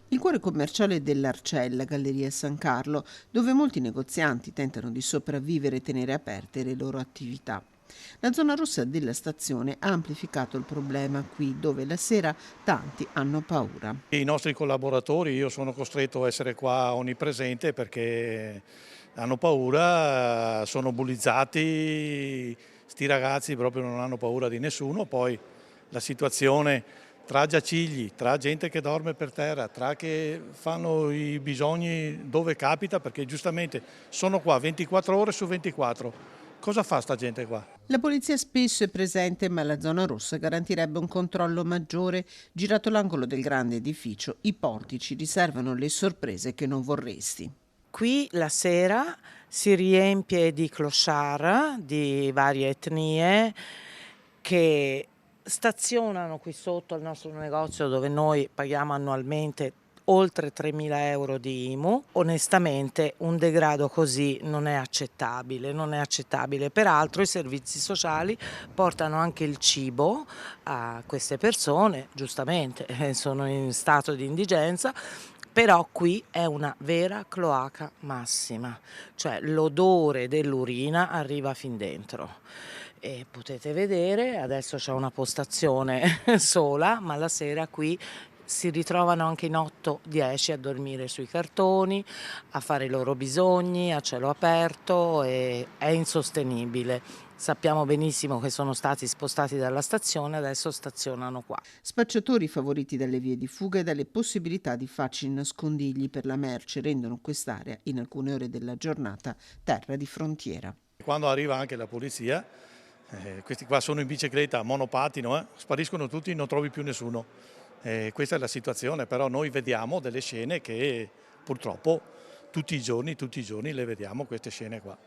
Il cuore commerciale dell'Arcella, Galleria San Carlo, dove molti negozianti tentano di sopravvivere e tenere aperte le loro attività. La zona rossa della stazione ha amplificato il problema qui, dove la sera tanti hanno paura. I nostri collaboratori, io sono costretto a essere qua onnipresente perché hanno paura, sono bullizzati, sti ragazzi proprio non hanno paura di nessuno, poi la situazione tra giacigli, tra gente che dorme per terra, tra che fanno i bisogni dove capita, perché giustamente sono qua 24 ore su 24. Cosa fa sta gente qua? La polizia spesso è presente, ma la zona rossa garantirebbe un controllo maggiore. Girato l'angolo del grande edificio, i portici riservano le sorprese che non vorresti. Qui la sera si riempie di clochard di varie etnie che stazionano qui sotto al nostro negozio, dove noi paghiamo annualmente oltre 3.000 euro di IMU. Onestamente un degrado così non è accettabile, non è accettabile. Peraltro i servizi sociali portano anche il cibo a queste persone, giustamente sono in stato di indigenza, però qui è una vera cloaca massima, cioè l'odore dell'urina arriva fin dentro. E potete vedere, adesso c'è una postazione sola, ma la sera qui si ritrovano anche in 8-10 a dormire sui cartoni, a fare i loro bisogni a cielo aperto, e è insostenibile. Sappiamo benissimo che sono stati spostati dalla stazione, adesso stazionano qua. Spacciatori favoriti dalle vie di fuga e dalle possibilità di facili nascondigli per la merce rendono quest'area, in alcune ore della giornata, terra di frontiera. Quando arriva anche la polizia, questi qua sono in bicicletta, monopattino, spariscono tutti, non trovi più nessuno. Questa è la situazione, però noi vediamo delle scene che purtroppo tutti i giorni le vediamo queste scene qua.